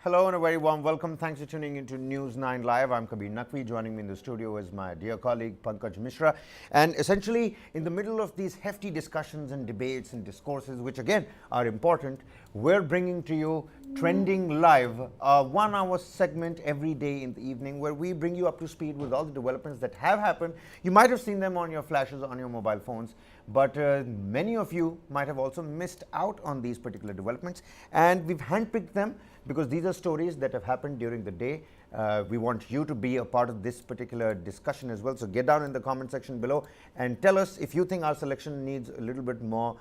Hello and a very warm welcome. Thanks for tuning into News9 Live. I'm Kabir Naqvi. Joining me in the studio is my dear colleague Pankaj Mishra. And essentially, in the middle of these hefty discussions and debates and discourses, which again are important, we're bringing to you Trending Live, a 1 hour segment every day in the evening where we bring you up to speed with all the developments that have happened. You might have seen them on your flashes on your mobile phones, but many of you might have also missed out on these particular developments. And we've handpicked them because these are stories that have happened during the day. We want you to be a part of this particular discussion as well. So get down in the comment section below and tell us if you think our selection needs a little bit more,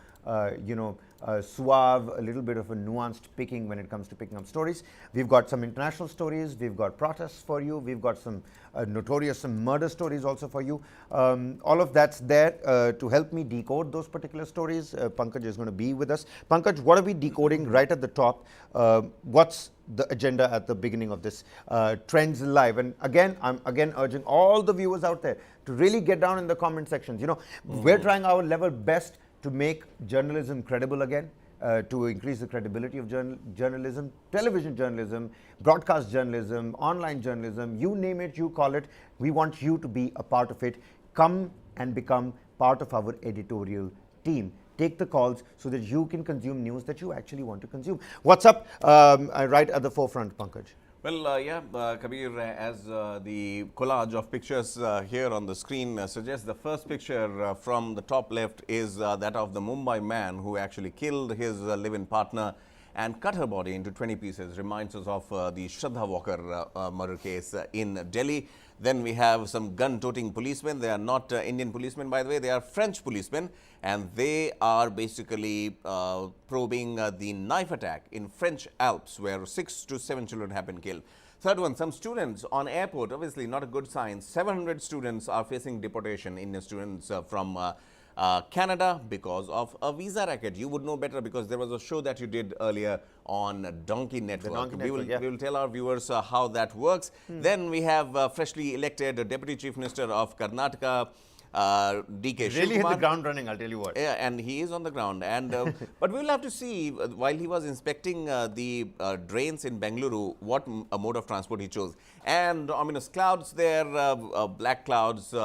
suave, a little bit of a nuanced picking when it comes to picking up stories. We've got some international stories, we've got protests for you, we've got some notorious some murder stories also for you. All of that's there to help me decode those particular stories. Pankaj is going to be with us. Pankaj, what are we decoding right at the top? What's the agenda at the beginning of this Trends Live? And again, I'm again urging all the viewers out there to really get down in the comment sections. You know, we're trying our level best to make journalism credible again, to increase the credibility of journalism, television journalism, broadcast journalism, online journalism, you name it, you call it. We want you to be a part of it. Come and become part of our editorial team. Take the calls so that you can consume news that you actually want to consume. What's up right at the forefront, Pankaj? Well, Kabir, as the collage of pictures here on the screen suggests, the first picture from the top left is that of the Mumbai man who actually killed his live-in partner and cut her body into 20 pieces. Reminds us of the Shraddha Walker murder case in Delhi. Then we have some gun-toting policemen. They are not Indian policemen, by the way. They are French policemen, and they are basically probing the knife attack in French Alps, where 6 to 7 children have been killed. Third one, some students on airport, obviously not a good sign. 700 students are facing deportation, Indian students from Canada because of a visa racket. You would know better because there was a show that you did earlier on Donkey Network. We will tell our viewers how that works. Then we have freshly elected Deputy Chief Minister of Karnataka, D.K. Really hit Shivakumar. the ground running, I'll tell you what. Yeah, and he is on the ground. And but we will have to see while he was inspecting the drains in Bengaluru, what a mode of transport he chose. And ominous clouds there, black clouds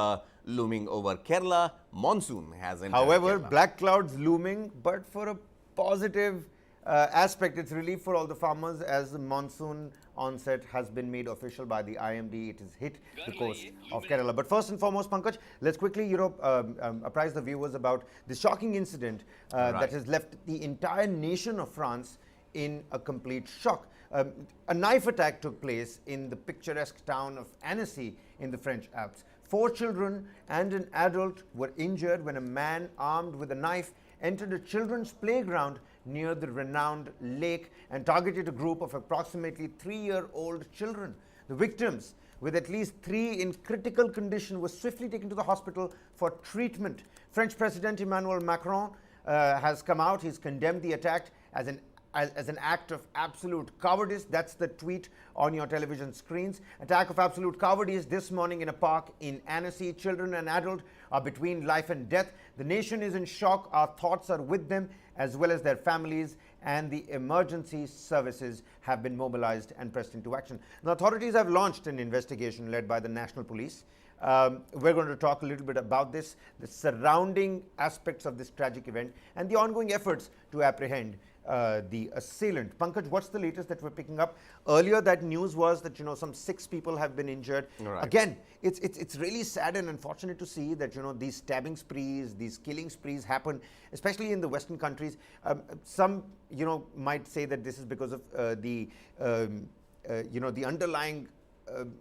looming over Kerala. Monsoon has entered However, Kerala. black clouds looming, but for a positive aspect, it's relief for all the farmers as the monsoon onset has been made official by the IMD. It has hit the coast of Kerala. But first and foremost, Pankaj, let's quickly apprise the viewers about the shocking incident that has left the entire nation of France in a complete shock. A knife attack took place in the picturesque town of Annecy in the French Alps. 4 children and an adult were injured when a man armed with a knife entered a children's playground near the renowned lake and targeted a group of approximately 3-year-old children. The victims, with at least 3 in critical condition, were swiftly taken to the hospital for treatment. French President Emmanuel Macron has come out. He's condemned the attack as an act of absolute cowardice. That's the tweet on your television screens. Attack of absolute cowardice this morning in a park in Annecy. Children and adults are between life and death. The nation is in shock. Our thoughts are with them as well as their families, and the emergency services have been mobilized and pressed into action. The authorities have launched an investigation led by the National Police. We're going to talk a little bit about this, the surrounding aspects of this tragic event, and the ongoing efforts to apprehend the assailant. Pankaj, what's the latest that we're picking up? Earlier, that news was that some 6 people have been injured. Right. Again, it's really sad and unfortunate to see that these stabbing sprees, these killing sprees happen, especially in the Western countries. Some might say that this is because of the underlying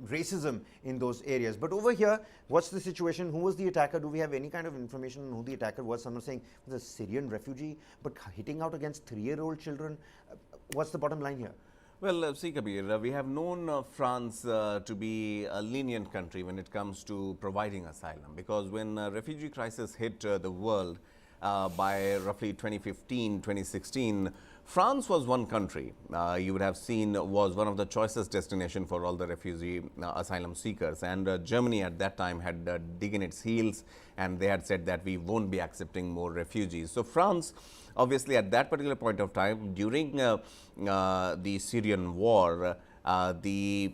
racism in those areas. But over here, what's the situation? Who was the attacker? Do we have any kind of information on who the attacker was? Some are saying it was a Syrian refugee, but hitting out against 3-year-old children. What's the bottom line here? Well, see, Kabir, we have known France to be a lenient country when it comes to providing asylum, because when refugee crisis hit the world by roughly 2015, 2016, France was one country you would have seen was one of the choicest destination for all the refugee asylum seekers, and Germany at that time had digging its heels, and they had said that we won't be accepting more refugees. So France, obviously at that particular point of time during the Syrian war, the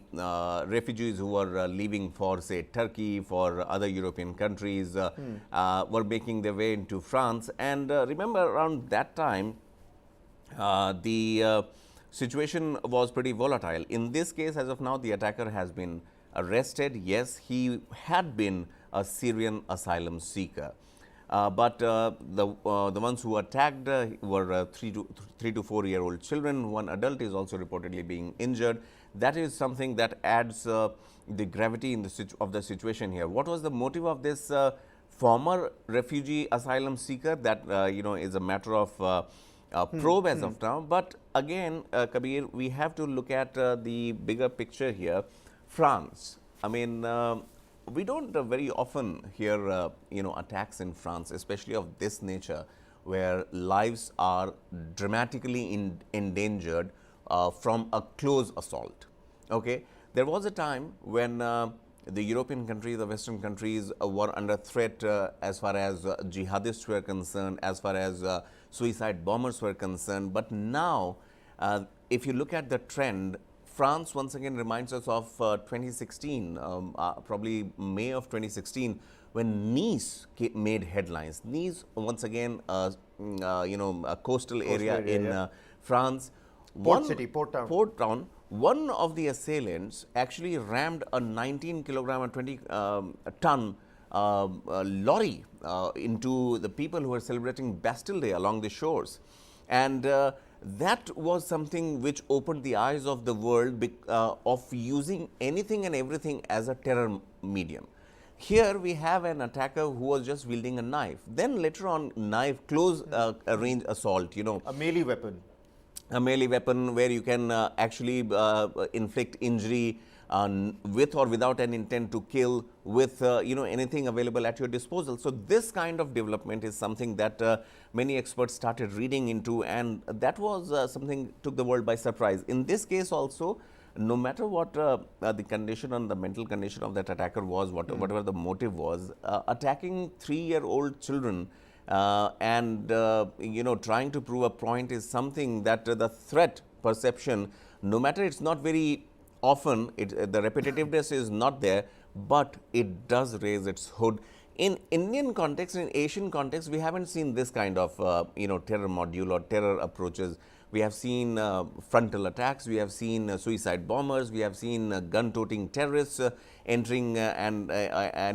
refugees who were leaving for, say, Turkey, for other European countries, were making their way into France. And remember, around that time, the situation was pretty volatile. In this case, as of now, the attacker has been arrested. Yes, he had been a Syrian asylum seeker. But the ones who attacked were 3 to 4 year old children. One adult is also reportedly being injured. That is something that adds the gravity in of the situation here. What was the motive of this former refugee asylum seeker? That is a matter of probe as of now. But again, Kabir, we have to look at the bigger picture here. France. I mean, we don't very often hear attacks in France, especially of this nature, where lives are dramatically endangered from a close assault. Okay, there was a time when the European countries, the Western countries were under threat as far as jihadists were concerned, as far as suicide bombers were concerned. But now, if you look at the trend, France once again reminds us of 2016, probably May of 2016, when Nice made headlines. Nice, once again, a coastal area in France. Port town. One of the assailants actually rammed a 19 kilogram or 20 ton lorry into the people who were celebrating Bastille Day along the shores. And that was something which opened the eyes of the world of using anything and everything as a terror medium. Here we have an attacker who was just wielding a knife. Then later on, knife, close range assault, a melee weapon. A melee weapon where you can actually inflict injury with or without an intent to kill, with anything available at your disposal. So this kind of development is something that many experts started reading into, and that was something took the world by surprise. In this case also, no matter what the condition and the mental condition of that attacker was, whatever the motive was, attacking 3-year-old children and trying to prove a point is something that the threat perception, no matter it's not very often, the repetitiveness is not there, but it does raise its hood. In Indian context, in Asian context, we haven't seen this kind of terror module or terror approaches. We have seen frontal attacks, we have seen suicide bombers, we have seen gun-toting terrorists entering and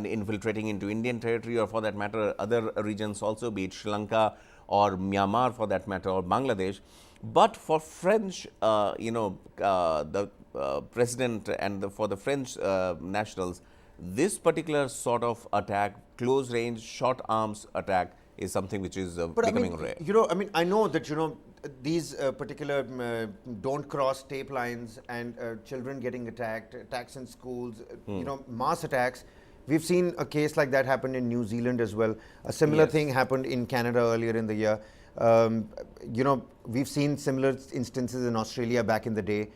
infiltrating into Indian territory, or for that matter other regions also, be it Sri Lanka or Myanmar for that matter, or Bangladesh. But for French, the president and for the French nationals, this particular sort of attack, close range, short arms attack, is something which is becoming rare. I know that, these particular don't cross tape lines and children getting attacked, attacks in schools, mass attacks. We've seen a case like that happen in New Zealand as well. A similar thing happened in Canada earlier in the year. We've seen similar instances in Australia back in the day.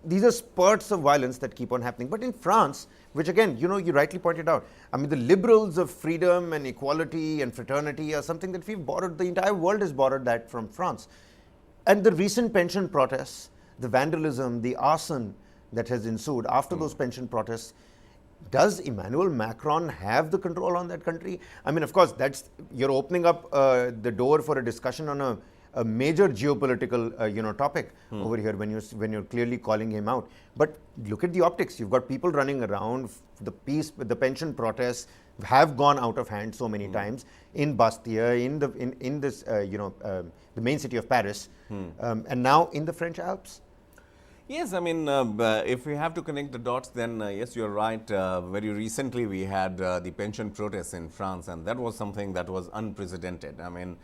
These are spurts of violence that keep on happening. But in France, which again, you rightly pointed out, I mean, the liberals of freedom and equality and fraternity are something that we've borrowed, the entire world has borrowed that from France. And the recent pension protests, the vandalism, the arson that has ensued after those pension protests, does Emmanuel Macron have the control on that country? I mean, of course, you're opening up the door for a discussion on a major geopolitical topic over here when you're clearly calling him out. But look at the optics. You've got people running around. The pension protests have gone out of hand so many times in Bastille, in the main city of Paris, and now in the French Alps. Yes, I mean, if we have to connect the dots, then yes, you're right. Very recently, we had the pension protests in France, and that was something that was unprecedented. I mean,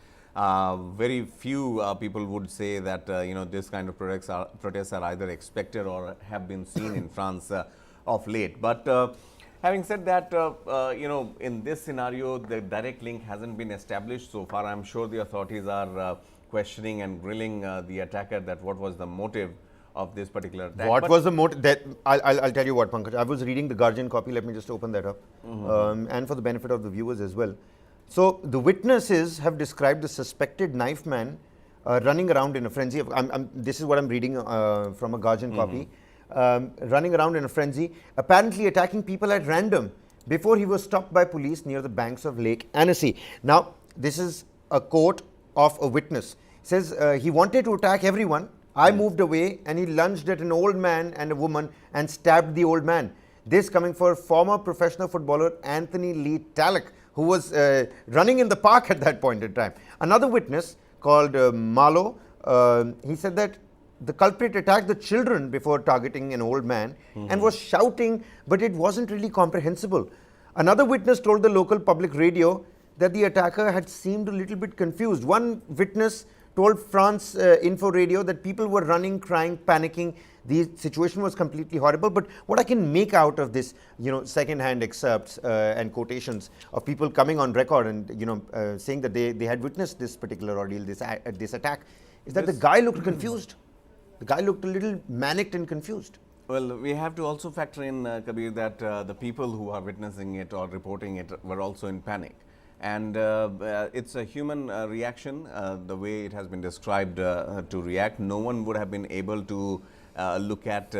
very few people would say that this kind of protests are either expected or have been seen in France of late. But having said that, in this scenario, the direct link hasn't been established so far. I'm sure the authorities are questioning and grilling the attacker that what was the motive of this particular attack. What was the motive? That I'll tell you what, Pankaj. I was reading the Guardian copy. Let me just open that up, and for the benefit of the viewers as well. So the witnesses have described the suspected knife man running around in a frenzy. This is what I'm reading from a Guardian copy. Running around in a frenzy, apparently attacking people at random before he was stopped by police near the banks of Lake Annecy. Now, this is a quote of a witness. It says he wanted to attack everyone. I moved away and he lunged at an old man and a woman and stabbed the old man. This coming for former professional footballer Anthony Lee Talek, who was running in the park at that point in time. Another witness called Malo, he said that the culprit attacked the children before targeting an old man and was shouting, but it wasn't really comprehensible. Another witness told the local public radio that the attacker had seemed a little bit confused. One witness told France Info Radio that people were running, crying, panicking. The situation was completely horrible. But what I can make out of this, second-hand excerpts and quotations of people coming on record and saying that they had witnessed this particular ordeal, this attack, is that the guy looked confused. The guy looked a little manicked and confused. Well, we have to also factor in, Kabir, that the people who are witnessing it or reporting it were also in panic. And it's a human reaction, the way it has been described to react. No one would have been able to look at,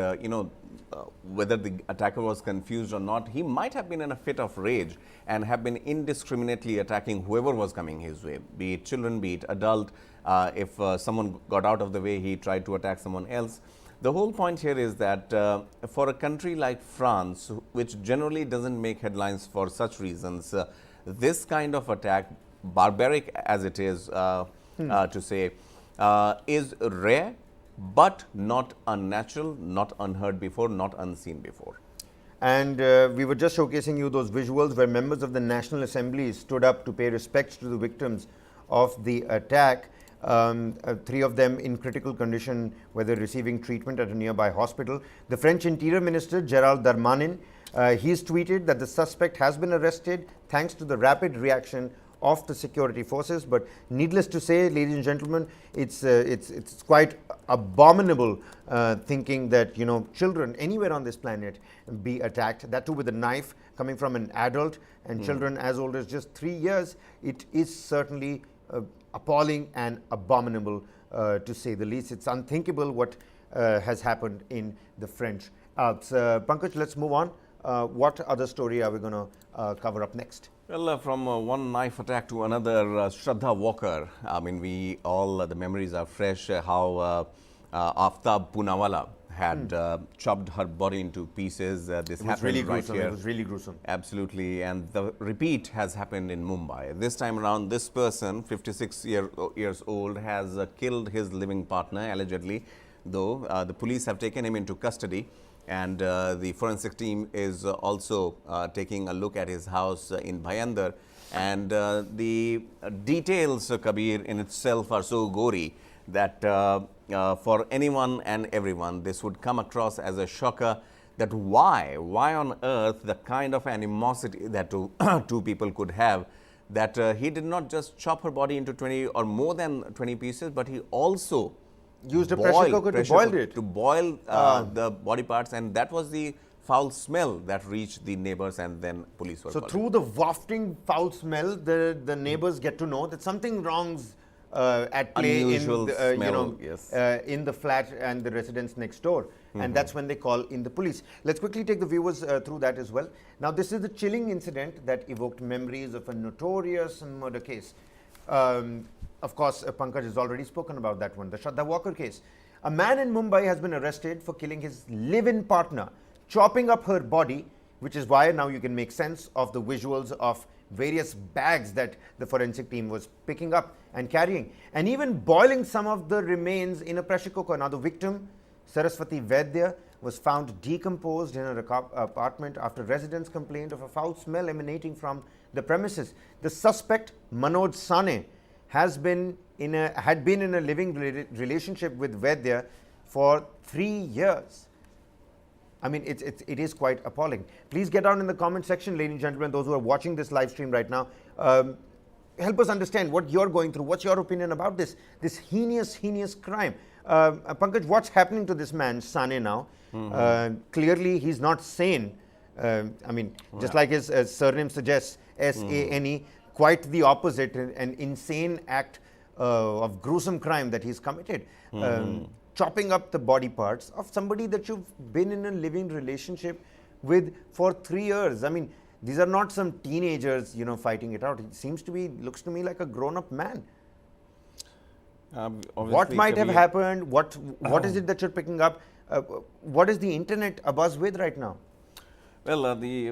whether the attacker was confused or not. He might have been in a fit of rage and have been indiscriminately attacking whoever was coming his way, be it children, be it adult. If someone got out of the way, he tried to attack someone else. The whole point here is that for a country like France, which generally doesn't make headlines for such reasons, this kind of attack, barbaric as it is to say, is rare but not unnatural, not unheard before, not unseen before. And we were just showcasing you those visuals where members of the National Assembly stood up to pay respects to the victims of the attack. 3 of them in critical condition, where they're receiving treatment at a nearby hospital. The French Interior Minister, Gérald Darmanin, he's tweeted that the suspect has been arrested thanks to the rapid reaction of the security forces. But needless to say, ladies and gentlemen, it's quite abominable thinking that children anywhere on this planet be attacked, that too with a knife coming from an adult, and children as old as just 3 years. It is certainly appalling and abominable to say the least. It's unthinkable what has happened in the French Alps. Pankaj, let's move on. What other story are we going to cover up next? Well, from one knife attack to another, Shraddha Walker. I mean, we all, the memories are fresh, how Aftab Poonawalla had chopped her body into pieces. This happened really right gruesome. here. It was really gruesome. Absolutely. And the repeat has happened in Mumbai. This time around, this person, 56 years old, has killed his living partner, allegedly, though the police have taken him into custody. And the forensic team is also taking a look at his house in Bhayandar. And the details, Kabir, in itself are so gory that for anyone and everyone, this would come across as a shocker. That why on earth the kind of animosity that two people could have, that he did not just chop her body into 20 or more than 20 pieces, but he also used a pressure cooker to boil it. To boil the body parts, and that was the foul smell that reached the neighbors, and then police were called. Through the wafting foul smell, the neighbors get to know that something wrong's at play Unusual in smell, yes. in the flat and the residence next door. And that's when they call in the police. Let's quickly take the viewers through that as well. Now, this is the chilling incident that evoked memories of a notorious murder case. Of course, Pankaj has already spoken about that one, the Shraddha Walker case. A man in Mumbai has been arrested for killing his live-in partner, chopping up her body, which is why now you can make sense of the visuals of various bags that the forensic team was picking up and carrying, and even boiling some of the remains in a pressure cooker. Now, the victim, Saraswati Vaidya, was found decomposed in her apartment after residents complained of a foul smell emanating from the premises. The suspect, Manoj Sane, had been in a living relationship with Vaidya for 3 years. I mean, it is quite appalling. Please get down in the comment section, ladies and gentlemen, those who are watching this live stream right now. help us understand what you're going through. What's your opinion about this heinous crime? Pankaj, what's happening to this man, Sane, now? Clearly, he's not sane. I mean, just like his surname suggests, S-A-N-E, quite the opposite, an insane act of gruesome crime that he's committed. Chopping up the body parts of somebody that you've been in a living relationship with for 3 years. I mean, these are not some teenagers, fighting it out. It seems to be, looks to me like a grown-up man. What might have happened? What is it that you're picking up? What is the internet abuzz with right now? Well, the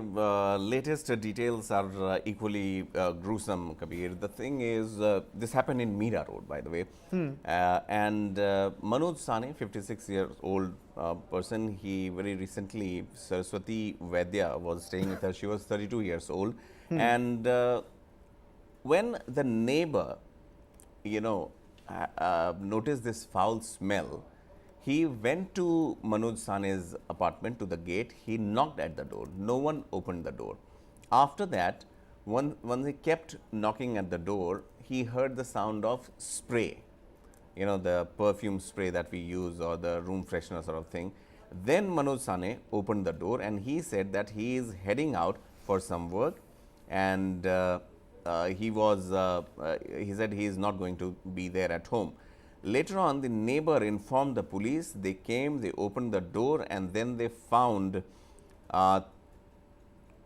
latest details are equally gruesome, Kabir. The thing is, this happened in Meera Road, by the way. And Manoj Sane, 56-year-old person, he very recently, Saraswati Vaidya was staying with her. She was 32 years old. And when the neighbor, noticed this foul smell, he went to Manoj Sane's apartment, to the gate. He knocked at the door. No one opened the door. After that, when he kept knocking at the door, he heard the sound of spray, the perfume spray that we use, or the room freshener sort of thing. Then Manoj Sane opened the door, and he said that he is heading out for some work, and he said he is not going to be there at home. Later on, the neighbor informed the police. They came, they opened the door, and then they found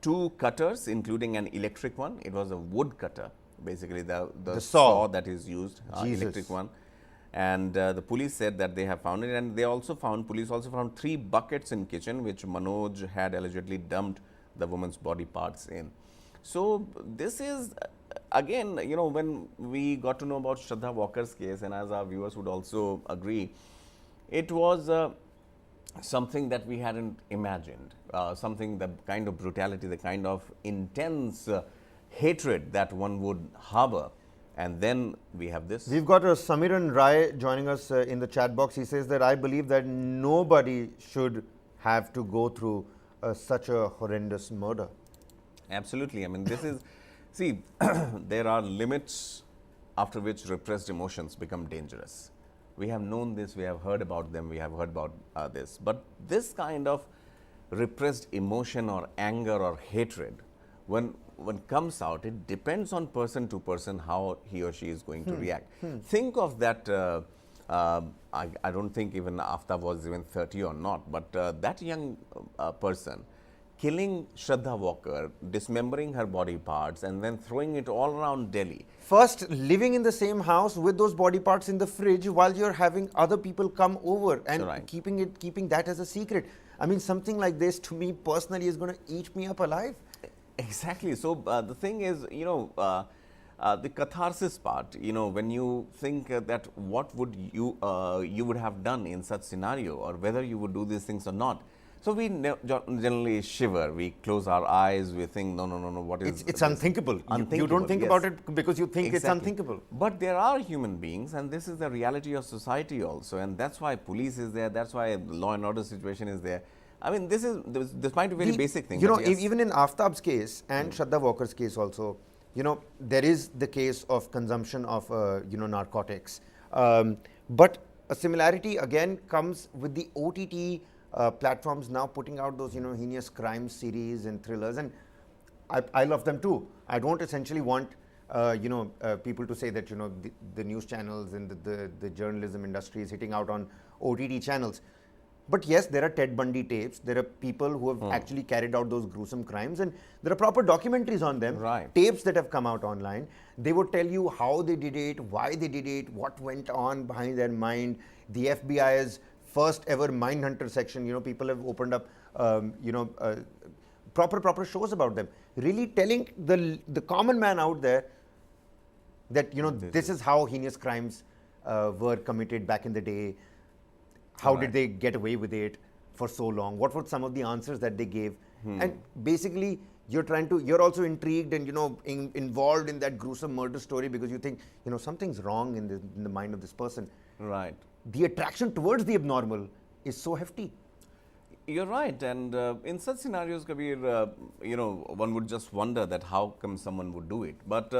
2 cutters, including an electric one. It was a wood cutter, basically the saw that is used, electric one. And the police said that they have found it, and police also found 3 buckets in kitchen, which Manoj had allegedly dumped the woman's body parts in. So this is, again, when we got to know about Shraddha Walker's case, and as our viewers would also agree, it was something that we hadn't imagined, something, the kind of brutality, the kind of intense hatred that one would harbor. And then we have this. We've got Samiran Rai joining us in the chat box. He says that I believe that nobody should have to go through such a horrendous murder. Absolutely. I mean, this is, see, there are limits after which repressed emotions become dangerous. We have known this, we have heard about them, we have heard about this. But this kind of repressed emotion or anger or hatred, when comes out, it depends on person to person how he or she is going to react. Think of that, I don't think even Aftab was even 30 or not, but that young person killing Shraddha Walker, dismembering her body parts, and then throwing it all around Delhi. First, living in the same house with those body parts in the fridge while you're having other people come over and keeping that as a secret. I mean, something like this, to me personally, is going to eat me up alive. Exactly. So the thing is, the catharsis part, when you think that what would you would have done in such scenario, or whether you would do these things or not. So we generally shiver, we close our eyes, we think, no, what is it's unthinkable. You don't think about it because you think it's unthinkable. But there are human beings, and this is the reality of society also, and that's why police is there, that's why law and order situation is there. I mean, this might be a very basic thing. Even in Aftab's case and Shraddha Walker's case also, there is the case of consumption of, narcotics. But a similarity again comes with the OTT platforms now putting out those, heinous crime series and thrillers, and I love them too. I don't essentially want, people to say that, the news channels and the journalism industry is hitting out on OTT channels. But yes, there are Ted Bundy tapes. There are people who have actually carried out those gruesome crimes, and there are proper documentaries on them. Right. Tapes that have come out online. They would tell you how they did it, why they did it, what went on behind their mind. The FBI's first ever Mindhunter section. People have opened up, proper shows about them, really telling the common man out there that this is how heinous crimes were committed back in the day. How did they get away with it for so long? What were some of the answers that they gave? And basically, you're also intrigued and involved in that gruesome murder story because you think something's wrong in the mind of this person. Right. The attraction towards the abnormal is so hefty. You're right, and in such scenarios, Kabir, one would just wonder that how come someone would do it. But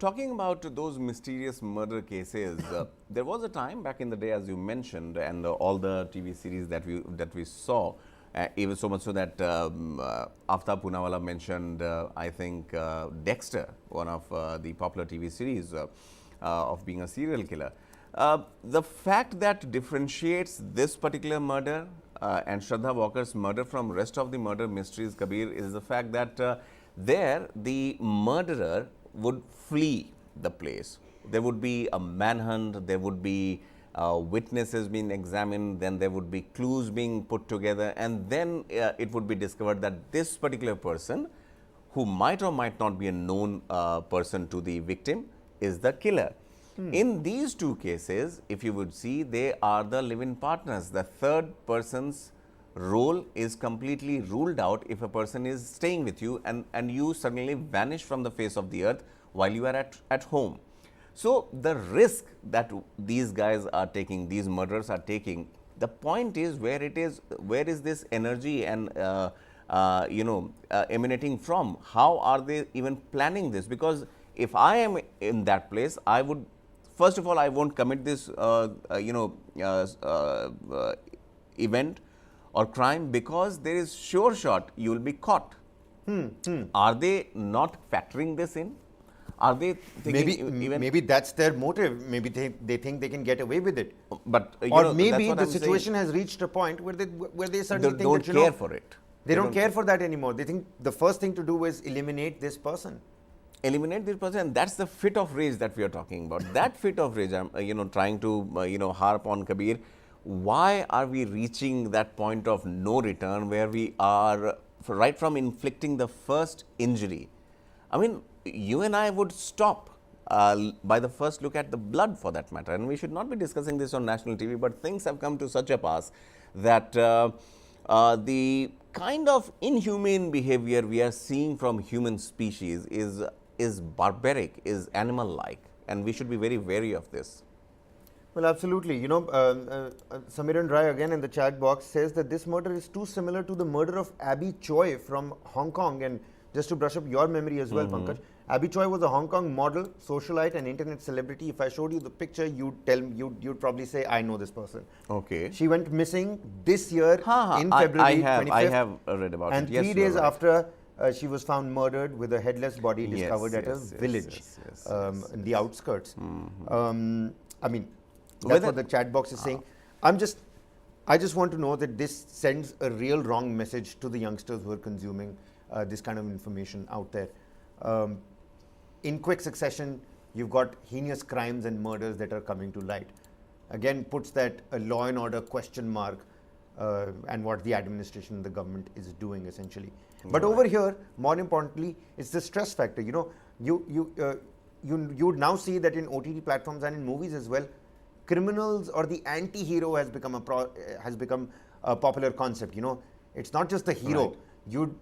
Talking about those mysterious murder cases, there was a time back in the day, as you mentioned, and all the TV series that we saw, even so much so that Aftab Poonawalla mentioned, I think, Dexter, one of the popular TV series of being a serial killer. The fact that differentiates this particular murder and Shraddha Walker's murder from rest of the murder mysteries, Kabir, is the fact that there the murderer would flee the place. There would be a manhunt, there would be witnesses being examined, then there would be clues being put together, and then it would be discovered that this particular person, who might or might not be a known person to the victim, is the killer. In these two cases, if you would see, they are the live-in partners. The third person's role is completely ruled out if a person is staying with you and you suddenly vanish from the face of the earth while you are at home. So, the risk that these guys are taking, these murderers are taking, the point is where is this energy and emanating from? How are they even planning this? Because if I am in that place, I would, first of all, I won't commit this event or crime because there is sure shot you will be caught. Are they not factoring this in? Are they thinking maybe that's their motive? Maybe they think they can get away with it. But or maybe the situation has reached a point where they suddenly don't think that, care for it. They don't care for that anymore. They think the first thing to do is eliminate this person. Eliminate this person, and that's the fit of rage that we are talking about. That fit of rage, I'm trying to harp on, Kabir. Why are we reaching that point of no return where we are right from inflicting the first injury? I mean, you and I would stop by the first look at the blood, for that matter, and we should not be discussing this on national TV, but things have come to such a pass that the kind of inhumane behavior we are seeing from human species is barbaric, is animal-like, and we should be very wary of this. Well, absolutely. Samiran Rai again in the chat box says that this murder is too similar to the murder of Abby Choi from Hong Kong. And just to brush up your memory as well, Pankaj, Abby Choi was a Hong Kong model, socialite, and internet celebrity. If I showed you the picture, you'd probably say, I know this person. Okay. She went missing this year in February 25th. I have read about it. And 3 days after she was found murdered with a headless body discovered at a village in the outskirts. I mean, that's what the chat box is saying. I just want to know that this sends a real wrong message to the youngsters who are consuming this kind of information out there. In quick succession, you've got heinous crimes and murders that are coming to light. Again, puts that law and order question mark and what the administration and the government is doing essentially. But over here, more importantly, it's the stress factor. You would now see that in OTT platforms and in movies as well, criminals or the anti-hero has become a popular concept. It's not just the hero. Right. You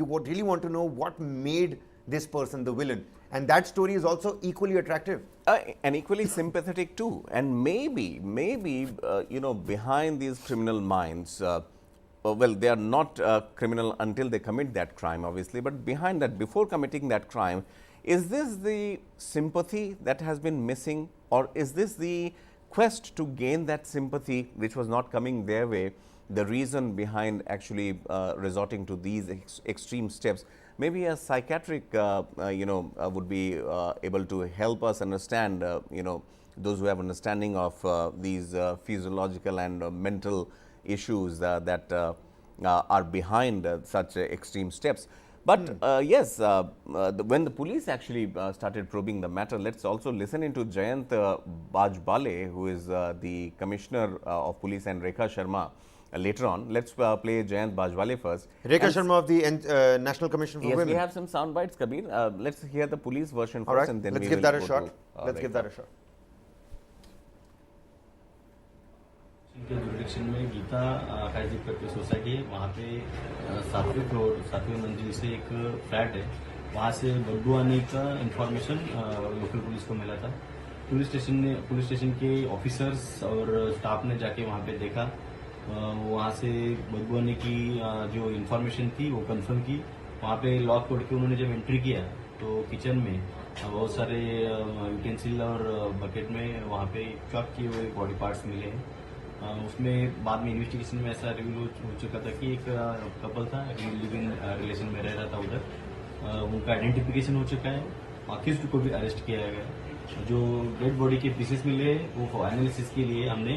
would really want to know what made this person the villain, and that story is also equally attractive and equally sympathetic too. And maybe behind these criminal minds, well, they are not criminal until they commit that crime, obviously. But behind that, before committing that crime, is this the sympathy that has been missing, or is this the quest to gain that sympathy which was not coming their way, the reason behind actually resorting to these extreme steps? Maybe a psychiatric would be able to help us understand, those who have understanding of these physiological and mental issues that are behind such extreme steps. But yes, when the police actually started probing the matter, let's also listen into Jayant Bajbale, who is the Commissioner of Police, and Rekha Sharma later on. Let's play Jayant Bajbale first. Rekha Sharma of the National Commission for Women. Yes, we have some sound bites, Kabir. Let's hear the police version first, right, and then let's give that a shot. Let's give that a shot. के jurisdiction में गीता कायजिब करके society है, वहाँ पे 7वें floor 7वें मंजिल से एक flat है, वहाँ से बदबू आने का इन्फॉर्मेशन लोकल पुलिस को मिला था। पुलिस स्टेशन के ऑफिसर्स और स्टाफ ने जाके वहाँ पे देखा, वहाँ से बदबू आने की जो इन्फॉर्मेशन थी वो कंफर्म की। वहाँ पे लॉक तोड़ के उन्होंने जब एंट्री किया तो किचन में बहुत सारे यूटेंसिल और बकेट में वहाँ पे चॉप किए हुए बॉडी पार्ट्स मिले हैं। उसमें बाद में इन्वेस्टिगेशन में ऐसा रिवील हो चुका था कि एक कपल था, लिव इन रिलेशन में रह रहा था उधर। उनका आइडेंटिफिकेशन हो चुका है, अक्यूज्ड को भी अरेस्ट किया गया। जो डेड बॉडी के पीसेस मिले वो एनालिसिस के लिए हमने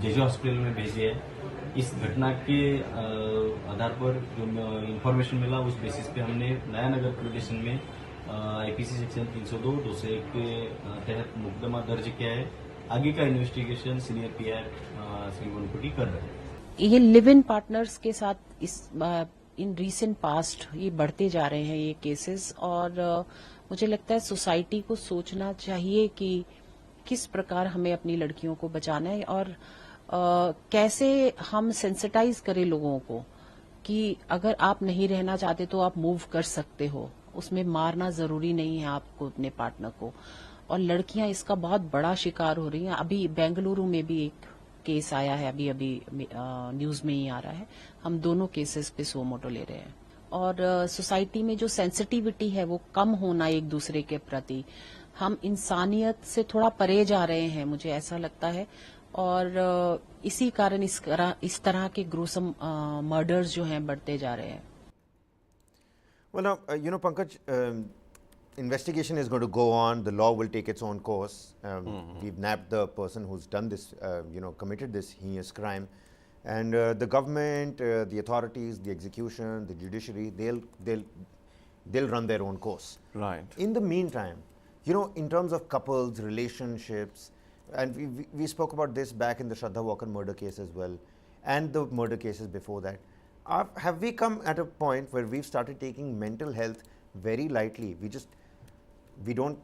जेजे हॉस्पिटल में भेजे है। इस घटना के आधार पर जो इंफॉर्मेशन मिला उस बेसिस पे हमने नया नगर पुलिस स्टेशन में आईपीसी सेक्शन 302 201 के तहत मुकदमा दर्ज किया है। आगे का इन्वेस्टिगेशन सीनियर पीआई श्री वनकुटी कर रहे हैं। ये लिव इन पार्टनर्स के साथ इस इन रीसेंट पास्ट ये बढ़ते जा रहे हैं ये केसेस, और मुझे लगता है सोसाइटी को सोचना चाहिए कि किस प्रकार हमें अपनी लड़कियों को बचाना है, और कैसे हम सेंसिटाइज करें लोगों को कि अगर आप नहीं रहना चाहते तो आप मूव कर सकते हो, उसमें मारना जरूरी नहीं है आपको अपने पार्टनर को। और लड़कियां इसका बहुत बड़ा शिकार हो रही हैं। अभी बेंगलुरु में भी एक केस आया है, अभी अभी न्यूज में ही आ रहा है। हम दोनों केसेस पे सो मोटो ले रहे हैं, और सोसाइटी में जो सेंसिटिविटी है वो कम होना एक दूसरे के प्रति, हम इंसानियत से थोड़ा परे जा रहे हैं, मुझे ऐसा लगता है। और इसी कारण इस तरह के ग्रूसम मर्डर्स जो हैं बढ़ते जा रहे हैं। Well, now, Pankaj, investigation is going to go on. The law will take its own course. We've nabbed the person who's done this, committed this heinous crime. And the government, the authorities, the execution, the judiciary, they'll run their own course. Right. In the meantime, in terms of couples, relationships, and we spoke about this back in the Shraddha Walker murder case as well, and the murder cases before that. Have we come at a point where we've started taking mental health very lightly? We don't,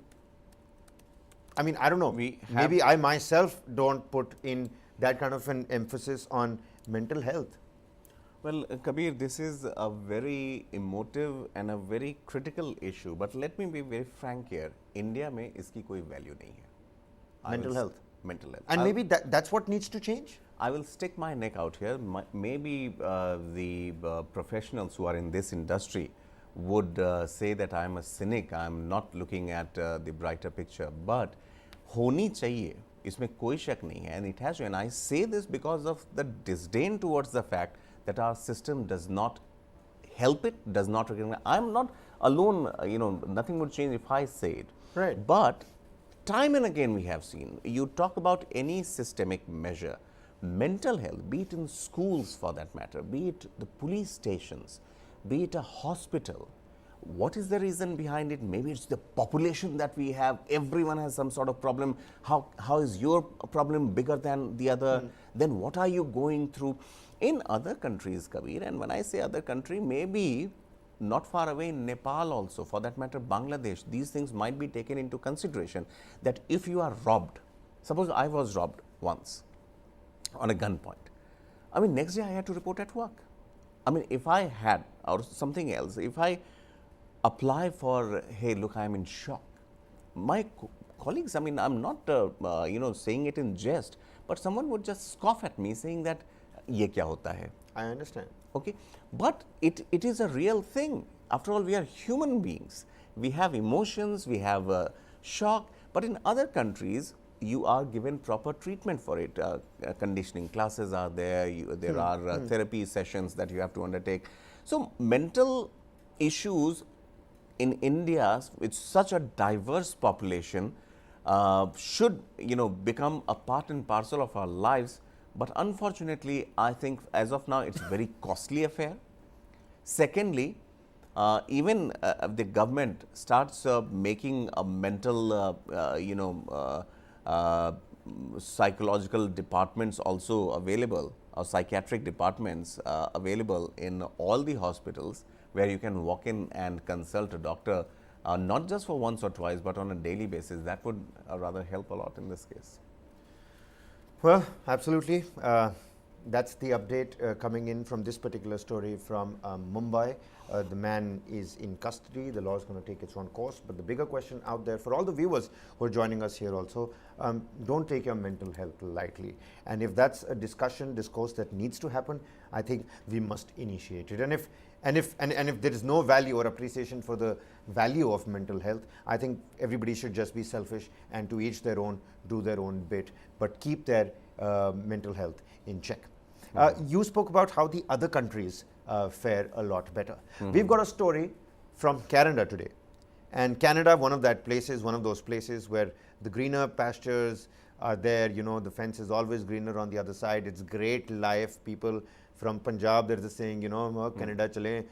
I mean, I don't know, maybe I myself don't put in that kind of an emphasis on mental health. Well, Kabir, this is a very emotive and a very critical issue, but let me be very frank here. India में इसकी कोई value नहीं है. Mental health. Mental health. And maybe that's what needs to change? I will stick my neck out here. Maybe the professionals who are in this industry would say that I am a cynic, I am not looking at the brighter picture, but होनी चाहिए, इसमें कोई शक नहीं है, and it has to, and I say this because of the disdain towards the fact that our system does not help it, does not recognize. I am not alone, nothing would change if I say it. Right. But time and again we have seen, you talk about any systemic measure, mental health, be it in schools for that matter, be it the police stations, be it a hospital. What is the reason behind it? Maybe it's the population that we have. Everyone has some sort of problem. How is your problem bigger than the other? Then what are you going through? In other countries, Kabir, and when I say other country, maybe not far away in Nepal also, for that matter Bangladesh, these things might be taken into consideration, that if you are robbed, suppose I was robbed once on a gunpoint, I mean next day I had to report at work. I mean if I had, or something else, if I apply for, hey look, I am in shock, my colleagues, I mean I am not saying it in jest, but someone would just scoff at me saying that ye kya hota hai. I understand. Okay, but it is a real thing. After all, we are human beings. We have emotions, we have shock, but in other countries, you are given proper treatment for it. Conditioning classes are there, there are therapy sessions that you have to undertake. So, mental issues in India, with such a diverse population, should become a part and parcel of our lives. But unfortunately, I think as of now, it's a very costly affair. Secondly, even the government starts making a mental, psychological departments also available, or psychiatric departments available in all the hospitals, where you can walk in and consult a doctor, not just for once or twice, but on a daily basis. That would rather help a lot in this case. Well, absolutely. That's the update coming in from this particular story from Mumbai. The man is in custody. The law is going to take its own course. But the bigger question out there for all the viewers who are joining us here also, don't take your mental health lightly. And if that's a discourse that needs to happen, I think we must initiate it. And if there is no value or appreciation for the value of mental health, I think everybody should just be selfish and to each their own, do their own bit, but keep their mental health in check. You spoke about how the other countries fare a lot better. We've got a story from Canada today. And Canada, one of those places where the greener pastures are there, you know, the fence is always greener on the other side. It's great life. People from Punjab, there's a saying, you know, Canada chale,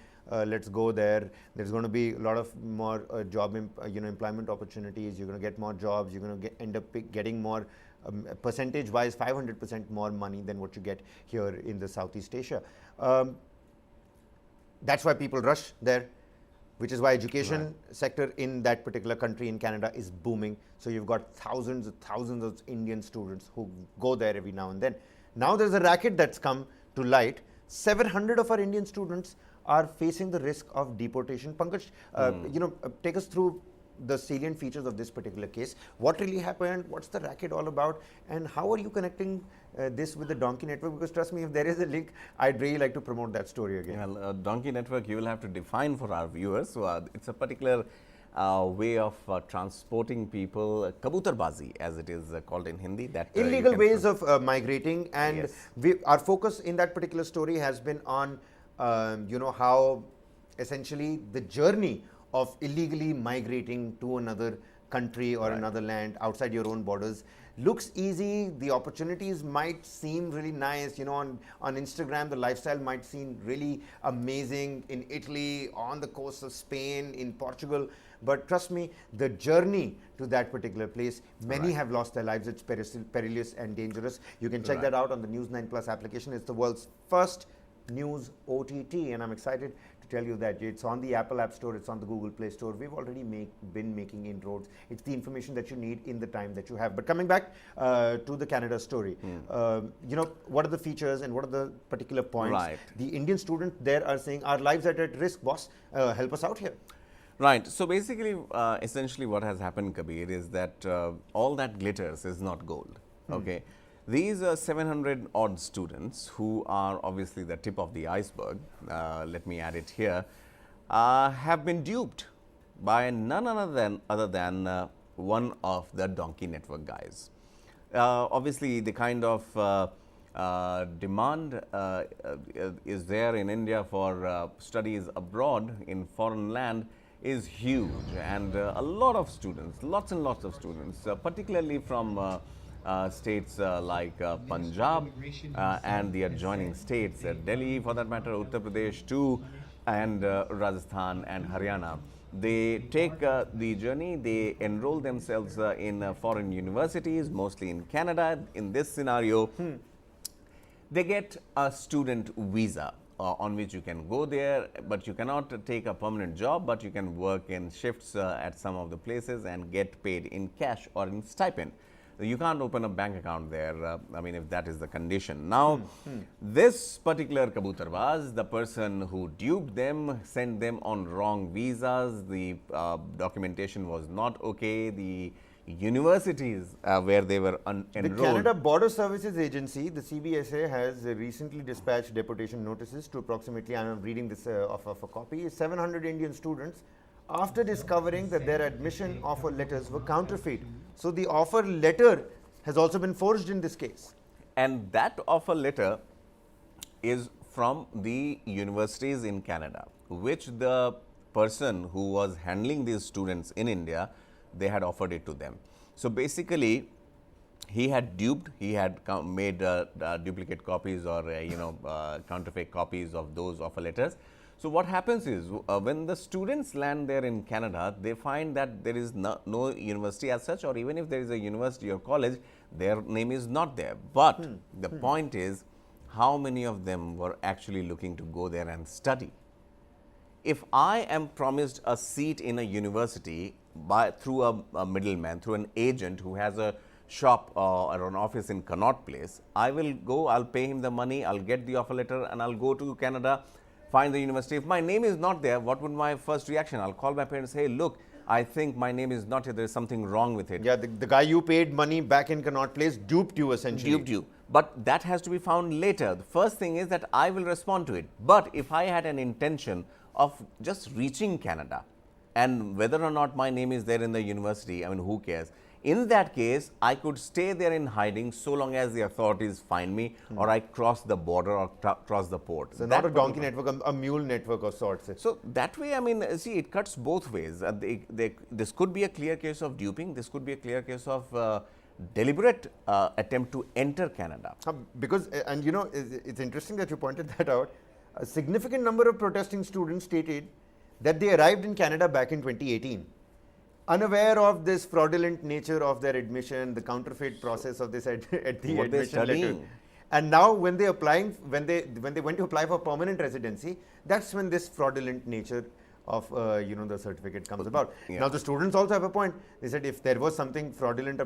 let's go there. There's going to be a lot of more employment opportunities. You're going to get more jobs. You're going to end up getting more percentage-wise, 500% more money than what you get here in the Southeast Asia. That's why people rush there, which is why education sector in that particular country in Canada is booming. So you've got thousands of Indian students who go there every now and then. Now there's a racket that's come to light. 700 of our Indian students are facing the risk of deportation. Pankaj, take us through the salient features of this particular case. What really happened? What's the racket all about? And how are you connecting this with the Donkey Network? Because trust me, if there is a link, I'd really like to promote that story again. Well, Donkey Network, you will have to define for our viewers. So it's a particular way of transporting people, kabutarbazi as it is called in Hindi. That illegal ways of migrating, and yes. Our focus in that particular story has been on, how essentially the journey of illegally migrating to another country or another land outside your own borders looks easy. The opportunities might seem really nice, you know, on Instagram the lifestyle might seem really amazing in Italy, on the coast of Spain, in Portugal, but trust me, the journey to that particular place, many have lost their lives. It's perilous and dangerous. You can check that out on the News9 Plus application. It's the world's first news OTT, and I'm excited to tell you that it's on the Apple App Store, it's on the Google Play Store. We've already been making inroads. It's the information that you need in the time that you have. But coming back to the Canada story, what are the features and what are the particular points? Right. The Indian students there are saying, our lives are at risk, boss, help us out here. Right. So basically, essentially what has happened, Kabir, is that all that glitters is not gold. Okay. These 700 odd students who are obviously the tip of the iceberg, let me add it here, have been duped by none other than one of the Donkey Network guys. Obviously, the kind of demand is there in India for studies abroad in foreign land is huge, and a lot of students, lots and lots of students, particularly from states like Punjab and the adjoining states, Delhi for that matter, Uttar Pradesh too, and Rajasthan and Haryana. They take the journey, they enroll themselves in foreign universities, mostly in Canada. In this scenario, they get a student visa on which you can go there, but you cannot take a permanent job, but you can work in shifts at some of the places and get paid in cash or in stipend. You can't open a bank account there, if that is the condition. Now, this particular kabutarbaz, the person who duped them, sent them on wrong visas, the documentation was not okay, the universities where they were enrolled. The Canada Border Services Agency, the CBSA, has recently dispatched deportation notices to approximately, I'm reading this off of a copy, 700 Indian students after discovering that their admission offer letters were counterfeit. So the offer letter has also been forged in this case. And that offer letter is from the universities in Canada, which the person who was handling these students in India, they had offered it to them. So basically, he had duped, he had made duplicate copies or counterfeit copies of those offer letters. So what happens is, when the students land there in Canada, they find that there is no university as such, or even if there is a university or college, their name is not there. But the point is, how many of them were actually looking to go there and study? If I am promised a seat in a university through a middleman, through an agent who has a shop or an office in Connaught Place, I will go, I'll pay him the money, I'll get the offer letter, and I'll go to Canada, find the university. If my name is not there, what would my first reaction? I'll call my parents, hey, look, I think my name is not here, there's something wrong with it. Yeah, the guy you paid money back in Connaught Place duped you essentially. Duped you. But that has to be found later. The first thing is that I will respond to it. But if I had an intention of just reaching Canada, and whether or not my name is there in the university, I mean, who cares? In that case, I could stay there in hiding so long as the authorities find me, or I cross the border or cross the port. So not a donkey network, a mule network of sorts. So that way, I mean, see, it cuts both ways. This could be a clear case of duping. This could be a clear case of deliberate attempt to enter Canada. Because, and you know, it's interesting that you pointed that out. A significant number of protesting students stated that they arrived in Canada back in 2018. Unaware of this fraudulent nature of their admission, the counterfeit process of this at the What they're admission letter. studying. And now when they went to apply for permanent residency, that's when this fraudulent nature of the certificate comes about. Yeah. Now the students also have a point. They said if there was something fraudulent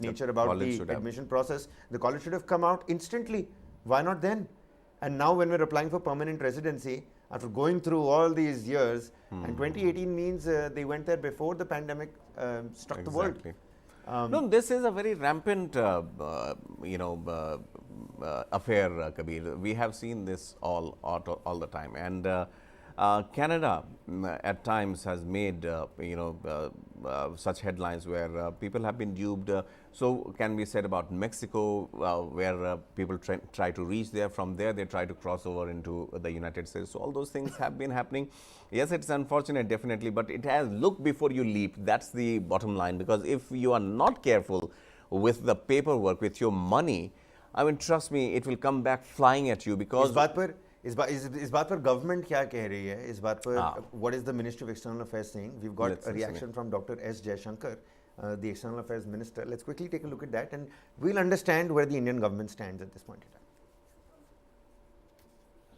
nature about the admission process, the college should have come out instantly. Why not then? And now when we're applying for permanent residency, after going through all these years, and 2018 means they went there before the pandemic struck the world. No, this is a very rampant, affair, Kabir. We have seen this all the time, and Canada at times has made such headlines where people have been duped. So can be said about Mexico, where people try to reach there. From there, they try to cross over into the United States. So all those things have been happening. Yes, it's unfortunate, definitely, but it has look before you leap. That's the bottom line. Because if you are not careful with the paperwork, with your money, I mean, trust me, it will come back flying at you. Because इस बात पर government क्या कह रही है? इस बात पर what is the Ministry of External Affairs saying? We've got a reaction from Dr. S. Jaishankar, the External Affairs Minister. Let's quickly take a look at that, and we'll understand where the Indian government stands at this point in time.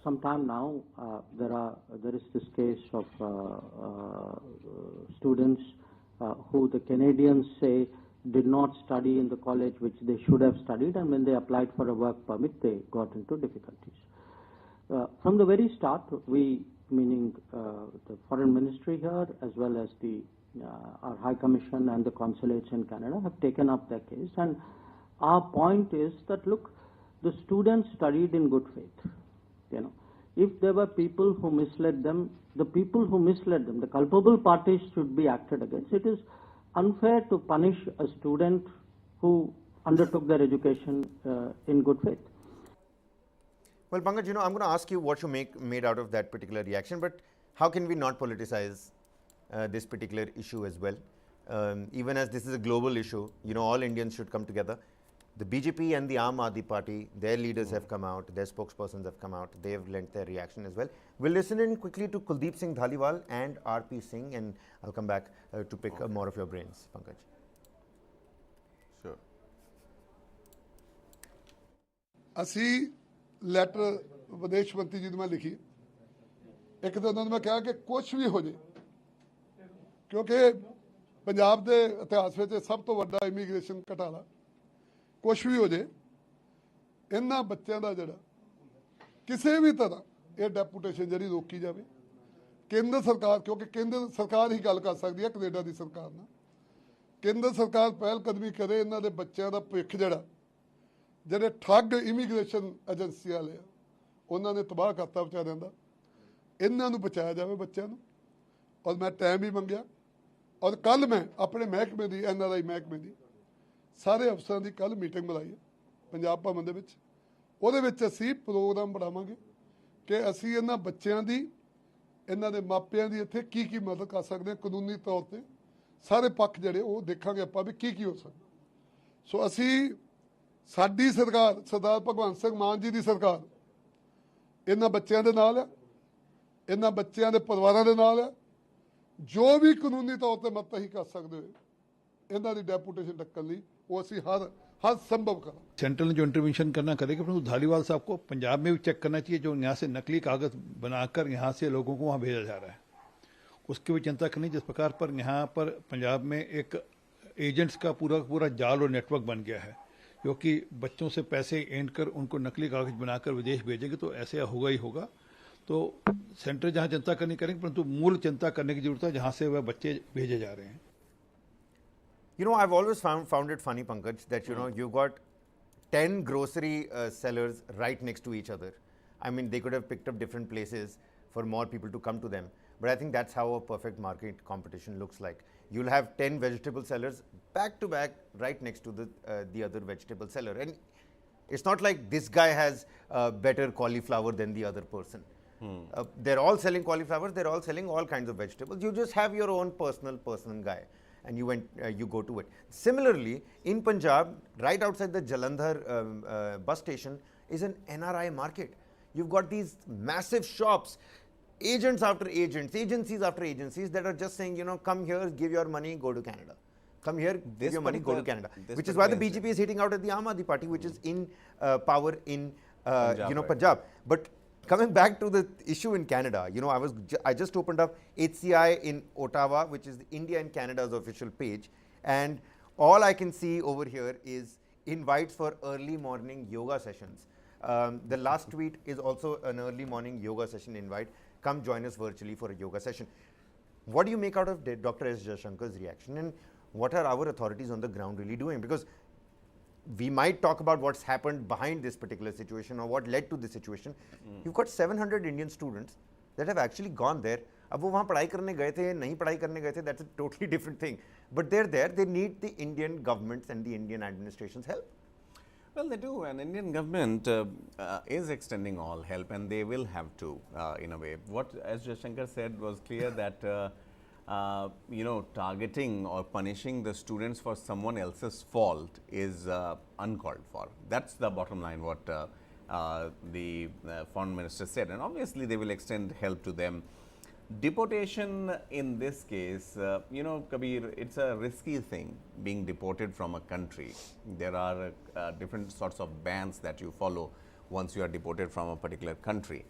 Sometime now, there is this case of students who the Canadians say did not study in the college which they should have studied, and when they applied for a work permit, they got into difficulties. From the very start, we, meaning the Foreign Ministry here, as well as our High Commission and the consulates in Canada, have taken up their case. And our point is that, look, the students studied in good faith. You know, if there were people who misled them, the culpable parties should be acted against. It is unfair to punish a student who undertook their education in good faith. Well, Pankaj, I'm going to ask you what you made out of that particular reaction, but how can we not politicize this particular issue as well? Even as this is a global issue, all Indians should come together. The BJP and the Aam Aadmi Party, their leaders have come out, their spokespersons have come out, they have lent their reaction as well. We'll listen in quickly to Kuldeep Singh Dhaliwal and RP Singh, and I'll come back to pick more of your brains, Pankaj. Sure. ਅਸੀਂ letter ਵਿਦੇਸ਼ ਮੰਤਰੀ ਜੀ ਨੂੰ ਮੈਂ ਲਿਖੀ, ਇੱਕ ਤਾਂ ਉਹਨਾਂ ਨੂੰ ਮੈਂ ਕਿਹਾ ਕਿ ਕੁਛ ਵੀ ਹੋ ਜੇ, ਕਿਉਂਕਿ ਪੰਜਾਬ ਦੇ ਇਤਿਹਾਸ ਵਿੱਚ ਸਭ ਤੋਂ ਵੱਡਾ ਇਮੀਗ੍ਰੇਸ਼ਨ ਘਟਾਲਾ, ਕੁਛ ਵੀ ਹੋ ਜੇ, ਇਹਨਾਂ ਬੱਚਿਆਂ ਦਾ ਜਿਹੜਾ ਕਿਸੇ ਵੀ ਤਰ੍ਹਾਂ ਇਹ ਡੈਪੂਟੇਸ਼ਨ ਜਿਹੜੀ ਰੋਕੀ ਜਾਵੇ। ਕੇਂਦਰ ਸਰਕਾਰ, ਕਿਉਂਕਿ ਕੇਂਦਰ ਸਰਕਾਰ ਹੀ ਗੱਲ ਕਰ ਸਕਦੀ ਹੈ ਕੈਨੇਡਾ ਦੀ ਸਰਕਾਰ ਨਾਲ, ਕੇਂਦਰ ਸਰਕਾਰ ਪਹਿਲ ਕਦਮੀ ਕਰੇ, ਇਹਨਾਂ ਦੇ ਬੱਚਿਆਂ ਦਾ ਭਵਿੱਖ ਜਿਹੜੇ ਠੱਗ ਇਮੀਗ੍ਰੇਸ਼ਨ ਏਜੰਸੀ ਵਾਲੇ ਆ ਉਹਨਾਂ ਨੇ ਤਬਾਹ ਕਰਤਾ ਵਿਚਾਰਿਆਂ ਦਾ, ਇਹਨਾਂ ਨੂੰ ਬਚਾਇਆ ਜਾਵੇ ਬੱਚਿਆਂ ਨੂੰ। ਔਰ ਮੈਂ ਟਾਈਮ ਵੀ ਮੰਗਿਆ, ਔਰ ਕੱਲ੍ਹ ਮੈਂ ਆਪਣੇ ਮਹਿਕਮੇ ਦੀ NRI ਮਹਿਕਮੇ ਦੀ ਸਾਰੇ ਅਫਸਰਾਂ ਦੀ ਕੱਲ੍ਹ ਮੀਟਿੰਗ ਬੁਲਾਈ ਹੈ ਪੰਜਾਬ ਭਵਨ ਦੇ ਵਿੱਚ। ਉਹਦੇ ਵਿੱਚ ਅਸੀਂ ਪ੍ਰੋਗਰਾਮ ਬਣਾਵਾਂਗੇ ਕਿ ਅਸੀਂ ਇਹਨਾਂ ਬੱਚਿਆਂ ਦੀ, ਇਹਨਾਂ ਦੇ ਮਾਪਿਆਂ ਦੀ ਇੱਥੇ ਕੀ ਕੀ ਮਦਦ ਕਰ ਸਕਦੇ ਹਾਂ ਕਾਨੂੰਨੀ ਤੌਰ 'ਤੇ, ਸਾਰੇ ਪੱਖ ਜਿਹੜੇ ਉਹ ਦੇਖਾਂਗੇ ਆਪਾਂ ਵੀ ਕੀ ਹੋ ਸਕਦਾ। ਸੋ ਅਸੀਂ, ਸਾਡੀ ਸਰਕਾਰ, ਸਰਦਾਰ ਭਗਵੰਤ ਸਿੰਘ ਮਾਨ ਜੀ ਦੀ ਸਰਕਾਰ ਇਹਨਾਂ ਬੱਚਿਆਂ ਦੇ ਨਾਲ ਹੈ, ਇਹਨਾਂ ਬੱਚਿਆਂ ਦੇ ਪਰਿਵਾਰਾਂ ਦੇ ਨਾਲ ਹੈ। ਜੋ ਵੀ ਕਾਨੂੰਨੀ ਤੌਰ 'ਤੇ ਮਦਦ ਅਸੀਂ ਕਰ ਸਕਦੇ ਹੋਏ ਇਹਨਾਂ ਦੀ डेपुटेशन ढकने ਲਈ वो ਅਸੀਂ हर संभव करें। सेंट्रल ने जो इंटरवेंशन करना करेगा, परंतु धालीवाल साहब को पंजाब में भी चेक करना चाहिए, जो यहाँ से नकली कागज बनाकर यहाँ से लोगों को वहाँ भेजा जा रहा है, उसकी भी चिंता करनी। जिस प्रकार पर यहाँ पर पंजाब में एजेंट्स का पूरा पूरा जाल और नेटवर्क बन गया है, क्योंकि बच्चों से पैसे एंड कर उनको नकली कागज बनाकर विदेश भेजेंगे तो ऐसे होगा ही होगा। तो सेंटर जहां चिंता करनी करेंगे, परंतु मूल चिंता करने की जरूरत है जहां से वह बच्चे भेजे जा रहे हैं। You know, I've always found it funny, Pankaj, that you've got 10 grocery sellers right next to each other. I mean, they could have picked up different places for more people to come to them. But I think that's how a perfect market competition looks like. You'll have 10 vegetable sellers back to back right next to the other vegetable seller. And it's not like this guy has better cauliflower than the other person. They're all selling cauliflower, they're all selling all kinds of vegetables. You just have your own personal guy, and you go to it. Similarly, in Punjab, right outside the Jalandhar bus station is an NRI market. You've got these massive shops, agents after agents, agencies after agencies that are just saying, come here, give your money, go to Canada. Come here, give your money, go to Canada. Which is why the BJP is hitting out at the Aam Aadmi Party, which is in power in Punjab. But coming back to the issue in Canada, I just opened up HCI in Ottawa, which is India and Canada's official page, and all I can see over here is invites for early morning yoga sessions. The last tweet is also an early morning yoga session invite. Come join us virtually for a yoga session. What do you make out of Dr. S. Jaishankar's reaction, and what are our authorities on the ground really doing? Because we might talk about what's happened behind this particular situation or what led to this situation. You've got 700 Indian students that have actually gone there. अब वो वहाँ पढ़ाई करने गए थे, नहीं पढ़ाई करने गए थे, that's a totally different thing. But they're there, they need the Indian government's and the Indian administration's help. Well, they do, and Indian government is extending all help, and they will have to, in a way. What, as Jaishankar said, was clear that targeting or punishing the students for someone else's fault is uncalled for. That's the bottom line, what the foreign minister said, and obviously they will extend help to them. Deportation in this case, Kabir, it's a risky thing, being deported from a country. There are different sorts of bans that you follow once you are deported from a particular country,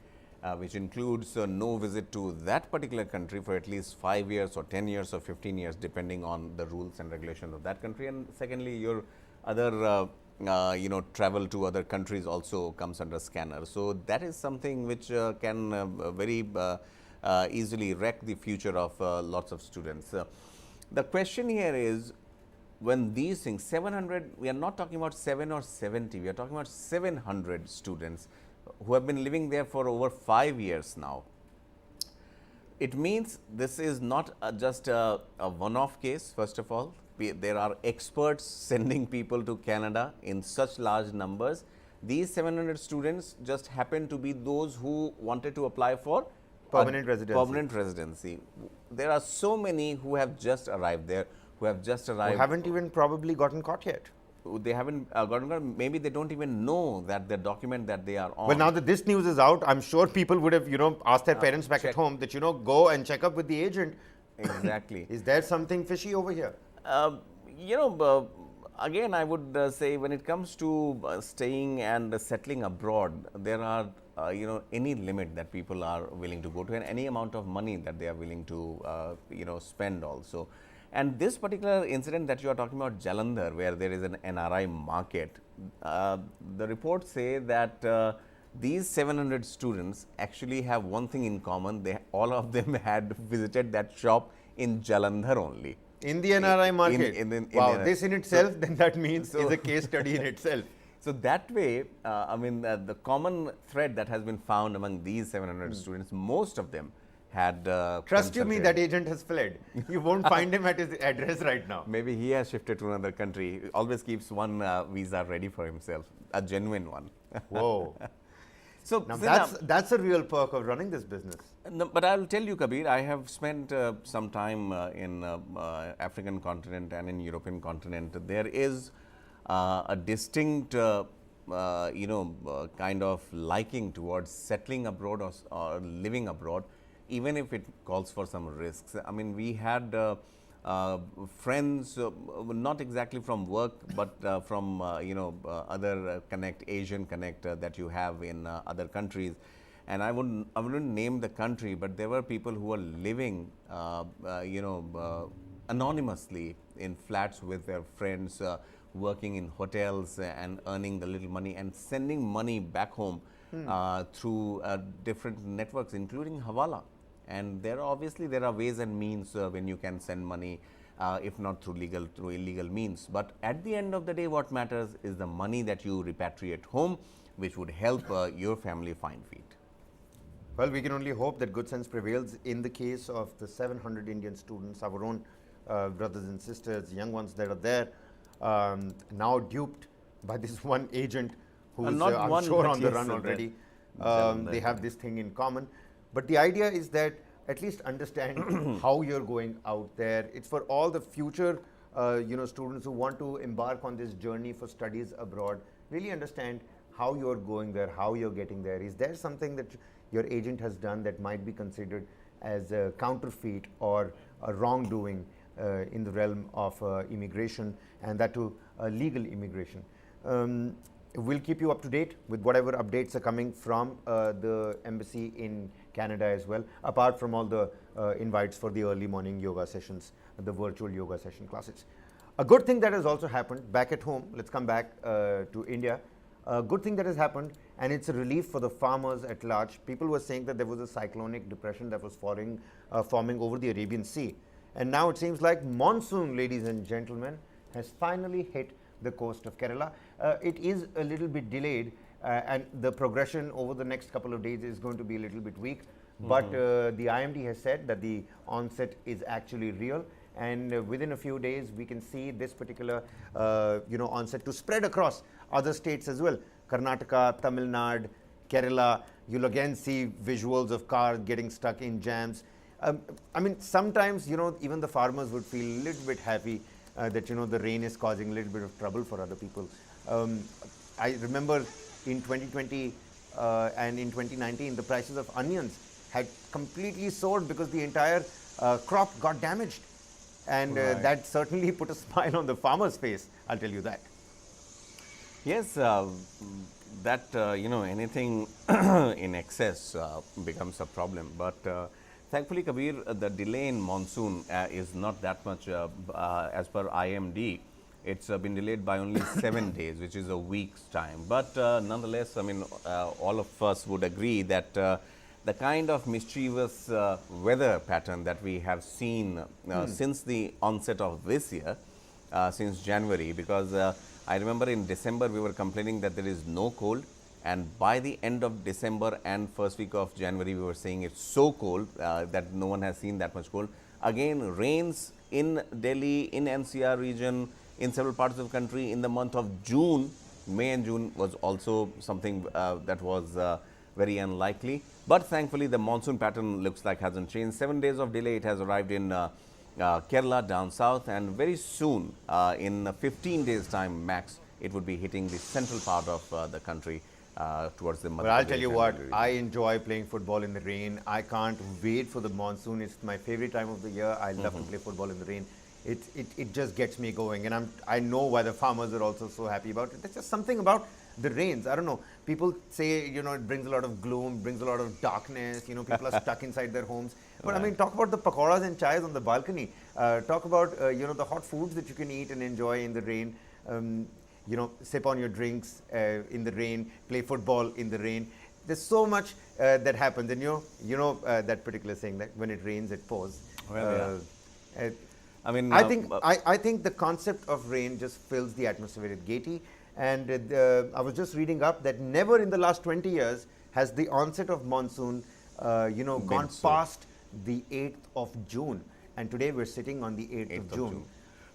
which includes no visit to that particular country for at least 5 years or 10 years or 15 years, depending on the rules and regulations of that country. And secondly, your other travel to other countries also comes under scanner. So that is something which can very easily wreck the future of lots of students. The question here is, when these things, 700, we are not talking about 7 or 70, we are talking about 700 students who have been living there for over 5 years now. It means this is not just a one-off case, first of all. There are experts sending people to Canada in such large numbers. These 700 students just happen to be those who wanted to apply for permanent residency. There are so many who have just arrived there, who haven't even probably gotten caught yet. They haven't gotten caught. Maybe they don't even know that the document that they are on. Well, now that this news is out, I'm sure people would have, asked their parents back at home that, go and check up with the agent. Exactly. Is there something fishy over here? Again, I would say when it comes to staying and settling abroad, there are any limit that people are willing to go to, and any amount of money that they are willing to spend also. And this particular incident that you are talking about, Jalandhar, where there is an NRI market, the reports say that these 700 students actually have one thing in common. All of them had visited that shop in Jalandhar only. In the NRI market? Wow, this in itself, then that means is a case study in itself. So that way, the common thread that has been found among these 700 students, most of them had trust you me, that agent has fled. You won't find him at his address right now. Maybe he has shifted to another country. He always keeps one visa ready for himself, a genuine one. Whoa. So now that's a real perk of running this business. No, but I'll tell you, Kabir, I have spent some time in African continent and in European continent. There is a distinct kind of liking towards settling abroad or living abroad, even if it calls for some risks. I mean, we had friends, not exactly from work, but from other Asian connect that you have in other countries. And I wouldn't name the country, but there were people who were living anonymously in flats with their friends, working in hotels and earning the little money and sending money back home through different networks, including Hawala. And there are ways and means when you can send money, if not through legal, through illegal means. But at the end of the day, what matters is the money that you repatriate home, which would help your family find feet. Well, we can only hope that good sense prevails in the case of the 700 Indian students, our own brothers and sisters, young ones that are there, now duped by this one agent who is, not I'm one, sure, but on the yes, run already. seven They there. have this thing in common. But the idea is that at least understand how you're going out there. It's for all the future students who want to embark on this journey for studies abroad. Really understand how you're going there, how you're getting there. Is there something that your agent has done that might be considered as a counterfeit or a wrongdoing in the realm of immigration, and that to legal immigration? We'll keep you up to date with whatever updates are coming from the embassy in Canada as well, apart from all the invites for the early morning yoga sessions, the virtual yoga session classes. A good thing that has also happened back at home, let's come back to India. A good thing that has happened, and it's a relief for the farmers at large. People were saying that there was a cyclonic depression that was forming over the Arabian Sea. And now it seems like monsoon, ladies and gentlemen, has finally hit the coast of Kerala. It is a little bit delayed, and the progression over the next couple of days is going to be a little bit weak. But the IMD has said that the onset is actually real, and within a few days we can see this particular onset to spread across other states as well. Karnataka, Tamil Nadu, Kerala. You'll again see visuals of cars getting stuck in jams. I mean, sometimes even the farmers would feel a little bit happy that the rain is causing a little bit of trouble for other people. I remember in 2020 and in 2019 the prices of onions had completely soared because the entire crop got damaged, and that certainly put a smile on the farmer's face, I'll tell you that. Yes, anything in excess becomes a problem. But thankfully, Kabir, the delay in monsoon is not that much as per IMD. It's been delayed by only 7 days, which is a week's time. But nonetheless, I mean, all of us would agree that the kind of mischievous weather pattern that we have seen since the onset of this year, since January, because I remember in December we were complaining that there is no cold, and by the end of December and first week of January we were saying it's so cold that no one has seen that much cold. Again, rains in Delhi, in NCR region, in several parts of the country in the month of June. May and June was also something that was very unlikely. But thankfully the monsoon pattern looks like hasn't changed. 7 days of delay, it has arrived in Kerala down south, and very soon in 15 days time max it would be hitting the central part of the country towards the Madhya But I'll tell Pradesh you and what, the region. I enjoy playing football in the rain. I can't wait for the monsoon. It's my favorite time of the year. I love to play football in the rain. It just gets me going, and I know why the farmers are also so happy about it. There's just something about the rains. I don't know. People say it brings a lot of gloom, brings a lot of darkness. People are stuck inside their homes. But I mean, talk about the pakoras and chais on the balcony. Talk about the hot foods that you can eat and enjoy in the rain. Sip on your drinks in the rain, play football in the rain. There's so much that happens, and that particular saying that when it rains, it pours. Well, I mean, I think the concept of rain just fills the atmosphere with gaiety. And I was just reading up that never in the last 20 years has the onset of monsoon, gone past the 8th of June. And today we're sitting on the 8th of June.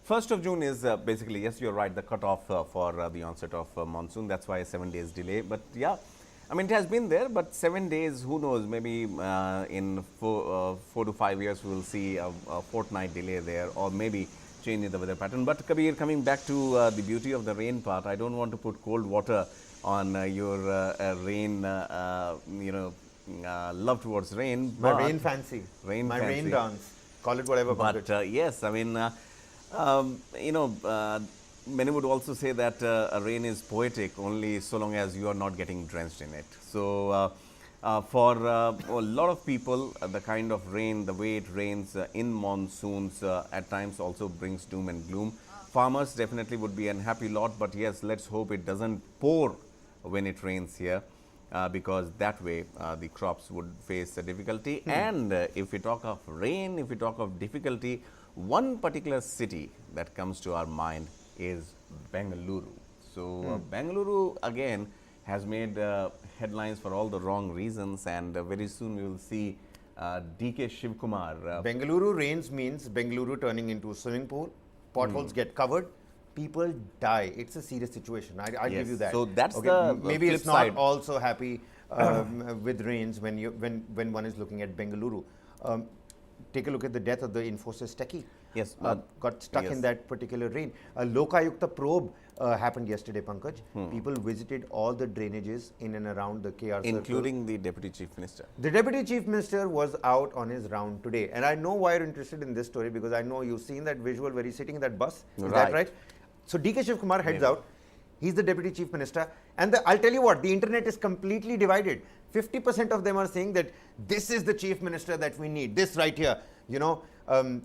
1st of June is basically, yes, you're right, the cutoff for the onset of monsoon. That's why 7 days delay. But yeah, I mean, it has been there, but 7 days, who knows, maybe in 4 to 5 years we will see a fortnight delay there, or maybe change in the weather pattern. But Kabir, coming back to the beauty of the rain part, I don't want to put cold water on your rain, love towards rain. My rain fancy. My fancy. rain dance. Call it whatever. But yes, I mean, many would also say that rain is poetic only so long as you are not getting drenched in it. So For a lot of people, the kind of rain, the way it rains in monsoons at times also brings doom and gloom. Farmers definitely would be an unhappy lot, but yes, let's hope it doesn't pour when it rains here. Because that way the crops would face a difficulty. And if we talk of rain, if we talk of difficulty, one particular city that comes to our mind is Bengaluru. So Bengaluru again has made headlines for all the wrong reasons, and very soon we will see DK Shivakumar. Bengaluru rains means Bengaluru turning into a swimming pool, potholes get covered, people die. It's a serious situation. I give you that. So that's the maybe flip it's not side. also happy with rains when one is looking at Bengaluru. Take a look at the death of the Infosys techie. Yes, got stuck in that particular rain. A Lokayukta probe happened yesterday, Pankaj. People visited all the drainages in and around the KR circle. Including the Deputy Chief Minister. The Deputy Chief Minister was out on his round today. And I know why you're interested in this story, because I know you've seen that visual where he's sitting in that bus. Is that right? So DK Shivakumar heads out. He's the Deputy Chief Minister. And I'll tell you what, the internet is completely divided. 50% of them are saying that this is the Chief Minister that we need. This right here. You know,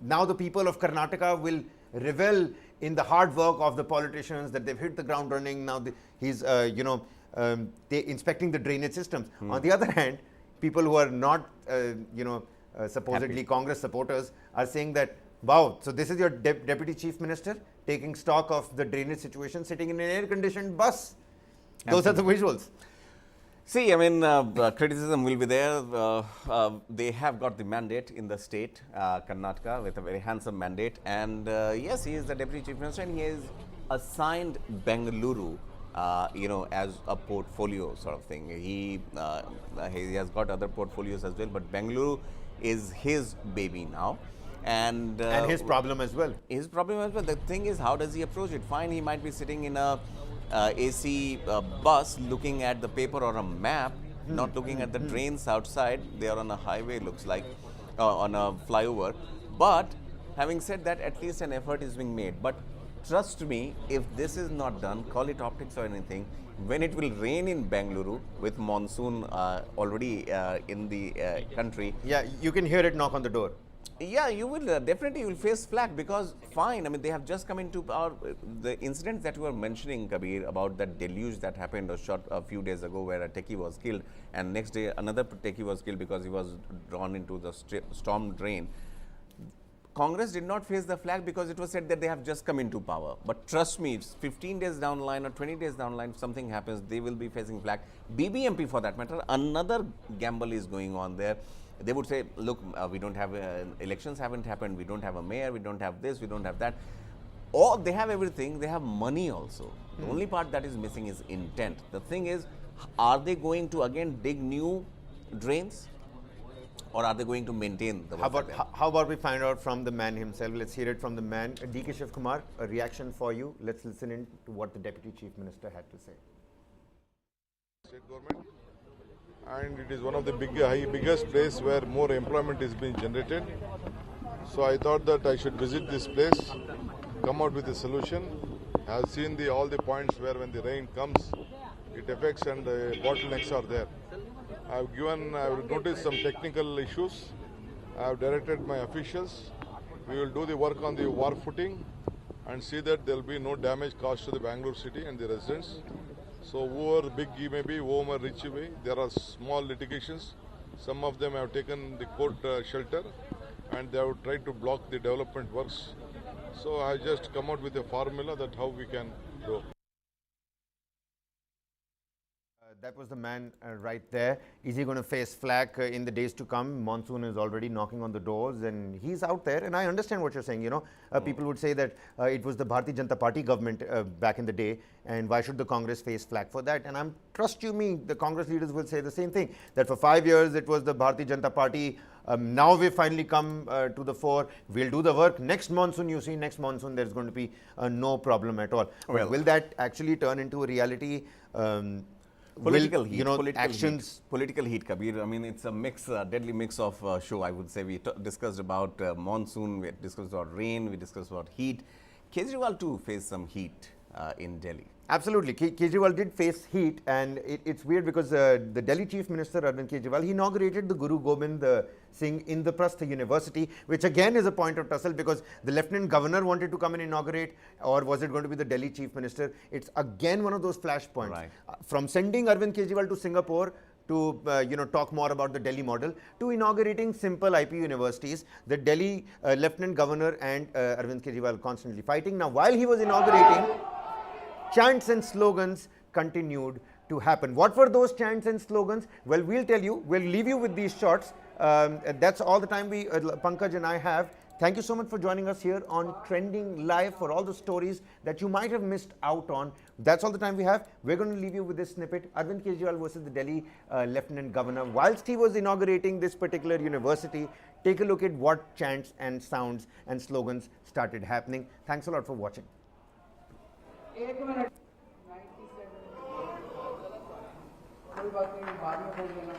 now the people of Karnataka will revel in the hard work of the politicians, that they've hit the ground running. Now he's, inspecting the drainage systems. On the other hand, people who are not, supposedly Happy. Congress supporters are saying that, wow, so this is your Deputy Chief Minister taking stock of the drainage situation, sitting in an air-conditioned bus. Those are the visuals. See, I mean, criticism will be there. They have got the mandate in the state, Karnataka, with a very handsome mandate. And yes, he is the Deputy Chief Minister, and he is assigned Bengaluru, as a portfolio sort of thing. He has got other portfolios as well, but Bengaluru is his baby now. And his problem as well. His problem as well. The thing is, how does he approach it? Fine, he might be sitting in a AC bus looking at the paper or a map, not looking at the drains outside. They are on a highway, looks like, on a flyover. But having said that, at least an effort is being made. But trust me, if this is not done, call it optics or anything, when it will rain in Bengaluru with monsoon already in the country. Yeah, you can hear it knock on the door. Yeah, you will definitely you will face flack, because fine, I mean, they have just come into our the incidents that you were mentioning, Kabir, about that deluge that happened a few days ago, where a techie was killed, and next day another techie was killed because he was drawn into the storm drain. Congress did not face the flag because it was said that they have just come into power. But trust me, it's 15 days down the line or 20 days down the line, if something happens, they will be facing flag. BBMP, for that matter, another gamble is going on there. They would say, look, we don't have, elections haven't happened, we don't have a mayor, we don't have this, we don't have that. Or they have everything, they have money also. The only part that is missing is intent. The thing is, are they going to again dig new drains? Or are they going to maintain the work? How about we find out from the man himself? Let's hear it from the man. DK Shivakumar, a reaction for you. Let's listen in to what the Deputy Chief Minister had to say. State government, and it is one of the biggest place where more employment is being generated. So I thought that I should visit this place, come out with a solution. I have seen all the points where when the rain comes, it affects and the bottlenecks are there. I have noticed some technical issues. I have directed my officials. We will do the work on the war footing and see that there will be no damage caused to the Bangalore city and the residents. So whoever big he may be, whoever rich he may be, there are small litigations. Some of them have taken the court shelter and they have tried to block the development works. So I just come out with a formula that how we can do. That was the man right there. Is he going to face flack in the days to come? Monsoon is already knocking on the doors and he's out there. And I understand what you're saying. You know, people would say that it was the Bharatiya Janata Party government back in the day, and why should the Congress face flack for that? And trust you me, the Congress leaders will say the same thing, that for 5 years it was the Bharatiya Janata Party. Now we've finally come to the fore. We'll do the work. Next monsoon, you see, next monsoon there's going to be no problem at all. Well, will that actually turn into a reality? Political heat, political heat, Kabir. I mean, it's a mix, deadly mix of show, I would say. We discussed about monsoon, we discussed about rain, we discussed about heat. Kejriwal too faced some heat in Delhi. Absolutely. Kejriwal did face heat, and it's weird because the Delhi Chief Minister Arvind Kejriwal, he inaugurated the Guru Gobind Singh Indraprastha University, which again is a point of tussle because the Lieutenant Governor wanted to come and inaugurate, or was it going to be the Delhi Chief Minister? It's again one of those flashpoints. Right. From sending Arvind Kejriwal to Singapore to talk more about the Delhi model, to inaugurating simple IP universities, the Delhi Lieutenant Governor and Arvind Kejriwal constantly fighting. Now, while he was inaugurating, chants and slogans continued to happen. What were those chants and slogans? Well, we'll tell you. We'll leave you with these shots. That's all the time Pankaj and I have. Thank you so much for joining us here on Trending Live for all the stories that you might have missed out on. That's all the time we have. We're going to leave you with this snippet. Arvind Kejriwal versus the Delhi Lieutenant Governor. Whilst he was inaugurating this particular university, take a look at what chants and sounds and slogans started happening. Thanks a lot for watching. 1 minute 97 कोई बात नहीं बाद में बोल देना